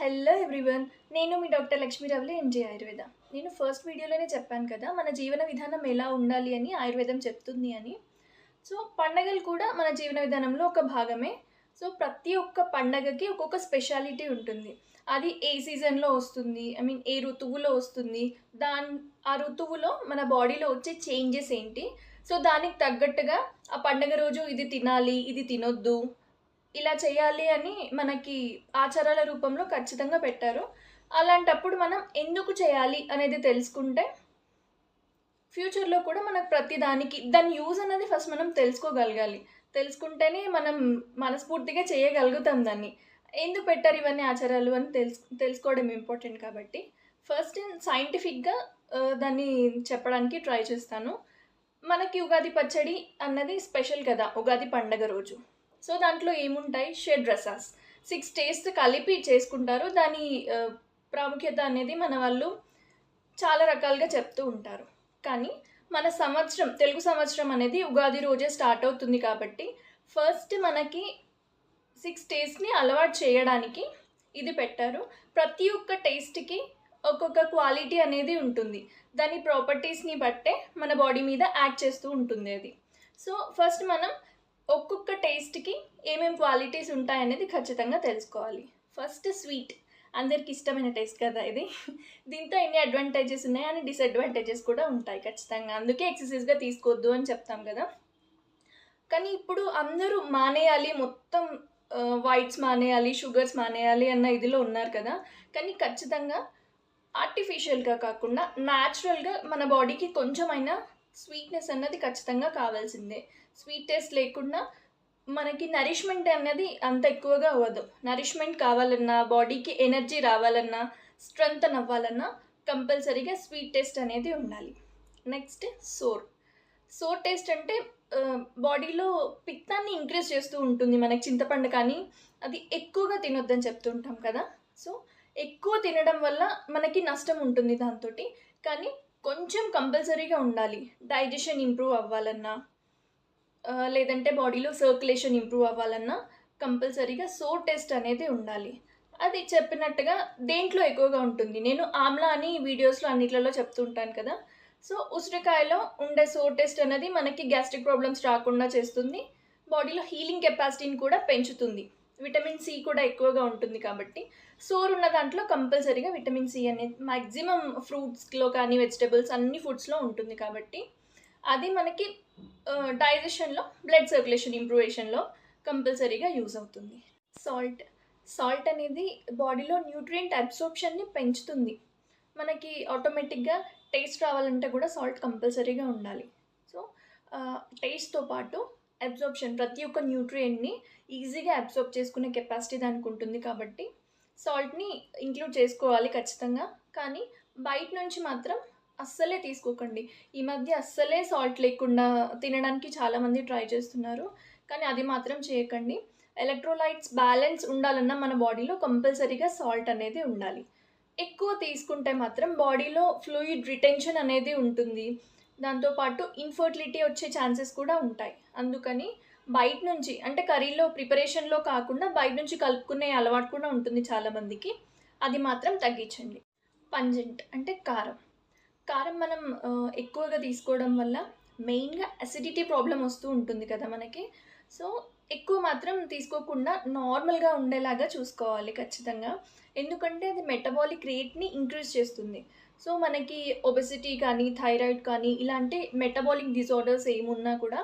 Hello everyone, నేను మీ doctor Lakshmi Ravali M J Ayurveda. నేను first వీడియోలోనే చెప్పాను కదా, మన జీవన విధానం ఎలా ఉండాలి అని ఆయుర్వేదం చెప్తుంది అని. సో పండగలు కూడా మన జీవన విధానంలో ఒక భాగమే. సో ప్రతి ఒక్క పండగకి ఒక్కొక్క స్పెషాలిటీ ఉంటుంది. అది ఏ సీజన్లో వస్తుంది, ఏ ఋతువులో వస్తుంది, ఆ ఋతువులో మన బాడీలో వచ్చే చేంజెస్ ఏంటి, సో దానికి తగ్గట్టుగా ఆ పండగ రోజు ఇది తినాలి, ఇది తినొద్దు, ఇలా చేయాలి అని మనకి ఆచారాల రూపంలో ఖచ్చితంగా పెట్టారు. అలాంటప్పుడు మనం ఎందుకు చేయాలి అనేది తెలుసుకుంటే ఫ్యూచర్లో కూడా మనకు ప్రతి దాని యూజ్ అనేది ఫస్ట్ మనం తెలుసుకోగలగాలి. తెలుసుకుంటేనే మనం మనస్ఫూర్తిగా చేయగలుగుతాం దాన్ని. ఎందుకు పెట్టారు ఇవన్నీ ఆచారాలు అని తెలుసుకోవడం ఇంపార్టెంట్ కాబట్టి ఫస్ట్ సైంటిఫిక్గా దాన్ని చెప్పడానికి ట్రై చేస్తాను. మనకి ఉగాది పచ్చడి అన్నది స్పెషల్ కదా, ఉగాది పండగ రోజు. సో దాంట్లో ఏముంటాయి, షెడ్ రసాస్ 6 టేస్ట్ కలిపి చేసుకుంటారు. దాని ప్రాముఖ్యత అనేది మన వాళ్ళు చాలా రకాలుగా చెప్తూ ఉంటారు. కానీ మన తెలుగు సంవత్సరం అనేది ఉగాది రోజే స్టార్ట్ అవుతుంది కాబట్టి ఫస్ట్ మనకి 6 టేస్ట్ని అలవాటు చేయడానికి ఇది పెట్టారు. ప్రతి ఒక్క టేస్ట్కి ఒక్కొక్క క్వాలిటీ అనేది ఉంటుంది. దాని ప్రాపర్టీస్ని బట్టే మన బాడీ మీద యాక్ట్ చేస్తూ ఉంటుంది అది. సో ఫస్ట్ మనం ఒక్కొక్క టేస్ట్కి ఏమేమి క్వాలిటీస్ ఉంటాయనేది ఖచ్చితంగా తెలుసుకోవాలి. ఫస్ట్ స్వీట్, అందరికి ఇష్టమైన టేస్ట్ కదా ఇది. దీంతో ఎన్ని అడ్వాంటేజెస్ ఉన్నాయి అని డిసడ్వాంటేజెస్ కూడా ఉంటాయి ఖచ్చితంగా. అందుకే ఎక్సెసివ్గా తీసుకోవద్దు అని చెప్తాం కదా. కానీ ఇప్పుడు అందరూ మానేయాలి, మొత్తం వైట్స్ మానేయాలి, షుగర్స్ మానేయాలి అన్న ఇదిలో ఉన్నారు కదా. కానీ ఖచ్చితంగా ఆర్టిఫిషియల్గా కాకుండా న్యాచురల్గా మన బాడీకి కొంచెమైనా స్వీట్నెస్ అన్నది ఖచ్చితంగా కావాల్సిందే. స్వీట్ టేస్ట్ లేకుండా మనకి నరిష్మెంట్ అనేది అంత ఎక్కువగా అవ్వదు. నరిష్మెంట్ కావాలన్నా, బాడీకి ఎనర్జీ రావాలన్నా, స్ట్రెంగ్తన్ అవ్వాలన్నా కంపల్సరీగా స్వీట్ టేస్ట్ అనేది ఉండాలి. నెక్స్ట్ సోర్ టేస్ట్ అంటే బాడీలో పిత్తాన్ని ఇంక్రీజ్ చేస్తూ ఉంటుంది. మనకి చింతపండు కానీ అది ఎక్కువగా తినొద్దని చెప్తుంటాం కదా. సో ఎక్కువ తినడం వల్ల మనకి నష్టం ఉంటుంది దాంతో. కానీ కొంచెం కంపల్సరీగా ఉండాలి. డైజెషన్ ఇంప్రూవ్ అవ్వాలన్నా, లేదంటే బాడీలో సర్క్యులేషన్ ఇంప్రూవ్ అవ్వాలన్నా కంపల్సరీగా సోర్ టేస్ట్ అనేది ఉండాలి. అది చెప్పినట్టుగా దేంట్లో ఎక్కువగా ఉంటుంది, నేను ఆమ్లా అని వీడియోస్లో అన్నిట్లలో చెప్తుంటాను కదా. సో ఉసిరికాయలో ఉండే సోర్ టేస్ట్ అనేది మనకి గ్యాస్ట్రిక్ ప్రాబ్లమ్స్ రాకుండా చేస్తుంది. బాడీలో హీలింగ్ కెపాసిటీని కూడా పెంచుతుంది. విటమిన్ సి కూడా ఎక్కువగా ఉంటుంది కాబట్టి సోర్ ఉన్న దాంట్లో కంపల్సరీగా విటమిన్ సి అనేది మ్యాక్సిమం ఫ్రూట్స్లో కానీ వెజిటబుల్స్ అన్ని ఫుడ్స్లో ఉంటుంది కాబట్టి అది మనకి డైజెషన్లో, బ్లడ్ సర్క్యులేషన్ ఇంప్రూవేషన్లో కంపల్సరీగా యూజ్ అవుతుంది. సాల్ట్ అనేది బాడీలో న్యూట్రియంట్ అబ్సార్ప్షన్ని పెంచుతుంది. మనకి ఆటోమేటిక్గా టేస్ట్ రావాలంటే కూడా సాల్ట్ కంపల్సరీగా ఉండాలి. సో టేస్ట్తో పాటు అబ్సార్ప్షన్, ప్రతి ఒక్క న్యూట్రియంట్ని ఈజీగా అబ్సార్బ్ చేసుకునే కెపాసిటీ దానికి ఉంటుంది కాబట్టి సాల్ట్ని ఇంక్లూడ్ చేసుకోవాలి ఖచ్చితంగా. కానీ బయట నుంచి మాత్రం అస్సలే తీసుకోకండి. ఈ మధ్య అస్సలే సాల్ట్ లేకుండా తినడానికి చాలామంది ట్రై చేస్తున్నారు, కానీ అది మాత్రం చేయకండి. ఎలక్ట్రోలైట్స్ బ్యాలెన్స్ ఉండాలన్నా మన బాడీలో కంపల్సరీగా సాల్ట్ అనేది ఉండాలి. ఎక్కువ తీసుకుంటే మాత్రం బాడీలో ఫ్లూయిడ్ రిటెన్షన్ అనేది ఉంటుంది. దాంతోపాటు ఇన్ఫర్టిలిటీ వచ్చే ఛాన్సెస్ కూడా ఉంటాయి. అందుకని బయట నుంచి, అంటే కర్రీలో ప్రిపరేషన్లో కాకుండా బయట నుంచి కలుపుకునే అలవాటు కూడా ఉంటుంది చాలామందికి. అది మాత్రం తగ్గించండి. పంజెంట్ అంటే కారం మనం ఎక్కువగా తీసుకోవడం వల్ల మెయిన్గా అసిడిటీ ప్రాబ్లం వస్తూ ఉంటుంది కదా మనకి. సో ఎక్కువ మాత్రం తీసుకోకుండా నార్మల్గా ఉండేలాగా చూసుకోవాలి ఖచ్చితంగా. ఎందుకంటే అది మెటబాలిక్ రేట్ని ఇంక్రీజ్ చేస్తుంది. సో మనకి ఒబెసిటీ కానీ, థైరాయిడ్ కానీ ఇలాంటి మెటబాలిక్ డిజార్డర్స్ ఏమున్నా కూడా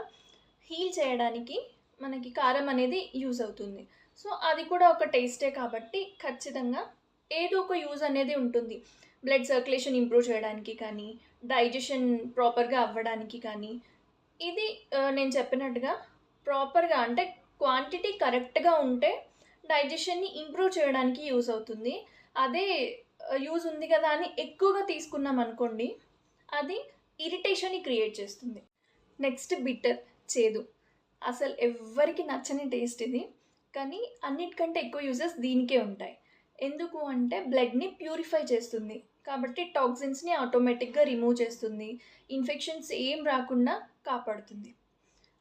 హీల్ చేయడానికి మనకి కారం అనేది యూజ్ అవుతుంది. సో అది కూడా ఒక టేస్టే కాబట్టి ఖచ్చితంగా ఏదో ఒక యూజ్ అనేది ఉంటుంది. బ్లడ్ సర్క్యులేషన్ ఇంప్రూవ్ చేయడానికి కానీ, డైజెషన్ ప్రాపర్గా అవ్వడానికి కానీ. ఇది నేను చెప్పినట్టుగా ప్రాపర్గా, అంటే క్వాంటిటీ కరెక్ట్గా ఉంటే డైజెషన్ని ఇంప్రూవ్ చేయడానికి యూజ్ అవుతుంది. అదే యూజ్ ఉంది కదా అని ఎక్కువగా తీసుకున్నాం అనుకోండి, అది ఇరిటేషన్ని క్రియేట్ చేస్తుంది. నెక్స్ట్ బిట్టర్, చేదు. అసలు ఎవ్వరికి నచ్చని టేస్ట్ ఇది, కానీ అన్నిటికంటే ఎక్కువ యూజెస్ దీనికే ఉంటాయి. ఎందుకు అంటే బ్లడ్ని ప్యూరిఫై చేస్తుంది కాబట్టి టాక్సిన్స్ని ఆటోమేటిక్గా రిమూవ్ చేస్తుంది. ఇన్ఫెక్షన్స్ ఏం రాకుండా కాపాడుతుంది.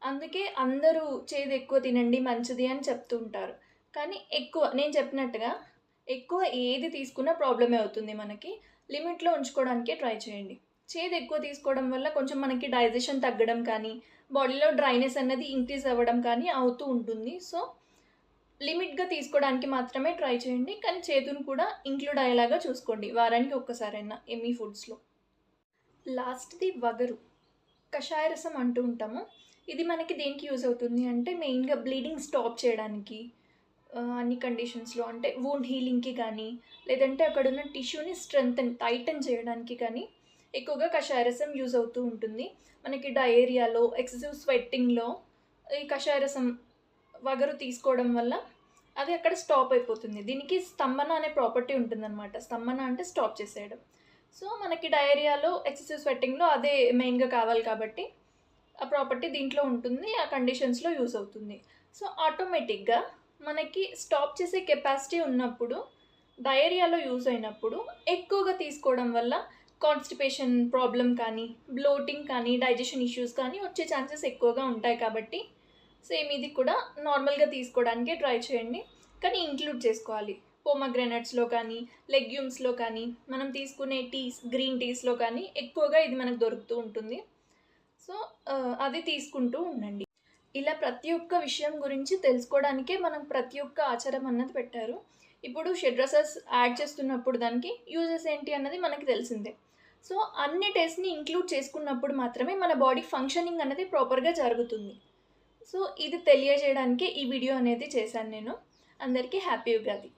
అందుకే అందరూ చేదు ఎక్కువ తినండి మంచిది అని చెప్తూ ఉంటారు. కానీ ఎక్కువ నేను చెప్పినట్టుగా ఎక్కువ ఏది తీసుకున్నా ప్రాబ్లమే అవుతుంది మనకి. లిమిట్‌లో ఉంచుకోవడానికే ట్రై చేయండి. చేదు ఎక్కువ తీసుకోవడం వల్ల కొంచెం మనకి డైజెషన్ తగ్గడం కానీ, బాడీలో డ్రైనెస్ అన్నది ఇంక్రీజ్ అవ్వడం కానీ అవుతూ ఉంటుంది. సో, లిమిట్‌గా తీసుకోవడానికి మాత్రమే ట్రై చేయండి. కానీ చేదును కూడా ఇంక్లూడ్ అయ్యేలాగా చూసుకోండి. వారానికి ఒక్కసారైనా ఎమ్మీ ఫుడ్స్‌లో. లాస్ట్‌ది వగరు. కషాయ రసం అంటూ ఉంటాము. ఇది మనకి దేనికి యూజ్ అవుతుంది అంటే మెయిన్‌గా బ్లీడింగ్ స్టాప్ చేయడానికి, అన్ని కండిషన్స్‌లో అంటే వూండ్ హీలింగ్‌కి కానీ, లేదంటే అక్కడున్న టిష్యూని టైటన్ చేయడానికి కానీ ఎక్కువగా కషాయ రసం యూజ్ అవుతూ ఉంటుంది. మనకి డయేరియాలో, ఎక్సెసివ్ స్వెట్టింగ్‌లో ఈ కషాయ రసం వగరు తీసుకోవడం వల్ల అది అక్కడ స్టాప్ అయిపోతుంది. దీనికి స్తంభన అనే ప్రాపర్టీ ఉంటుందన్నమాట. స్తంభన అంటే స్టాప్ చేసేయడం. సో, మనకి డయేరియాలో, ఎక్సెసివ్ స్వెట్టింగ్‌లో అదే మెయిన్‌గా కావాలి కాబట్టి ఆ ప్రాపర్టీ దీంట్లో ఉంటుంది. ఆ కండిషన్స్‌లో యూజ్ అవుతుంది. సో, ఆటోమేటిక్‌గా మనకి స్టాప్ చేసే కెపాసిటీ ఉన్నప్పుడు, డయేరియాలో యూజ్ అయినప్పుడు ఎక్కువగా తీసుకోవడం వల్ల కాన్‌స్టిపేషన్ ప్రాబ్లమ్ కానీ, బ్లోటింగ్ కానీ, డైజెషన్ ఇష్యూస్ కానీ వచ్చే ఛాన్సెస్ ఎక్కువగా ఉంటాయి కాబట్టి, సేమ్ ఇది కూడా నార్మల్‌గా తీసుకోవడానికే ట్రై చేయండి. కానీ ఇంక్లూడ్ చేసుకోవాలి. పోమోగ్రానేట్స్‌లో కానీ, లెగ్యూమ్స్‌లో కానీ, మనం తీసుకునే గ్రీన్ టీస్‌లో కానీ ఎక్కువగా ఇది మనకు దొరుకుతూ ఉంటుంది. సో, అది తీసుకుంటూ ఉండండి. ఇలా ప్రతి ఒక్క విషయం గురించి తెలుసుకోవడానికే మనం ప్రతి ఒక్క ఆచారం అన్నది పెట్టారు. ఇప్పుడు షడ్రసెస్ యాడ్ చేస్తున్నప్పుడు దానికి యూజెస్ ఏంటి అన్నది మనకి తెలిసిందే. సో, అన్ని టేస్ట్‌ని ఇంక్లూడ్ చేసుకున్నప్పుడు మాత్రమే మన బాడీ ఫంక్షనింగ్ అనేది ప్రాపర్‌గా జరుగుతుంది. సో, ఇది తెలియజేయడానికే ఈ వీడియో అనేది చేశాను నేను. అందరికీ హ్యాపీ ఉగాది.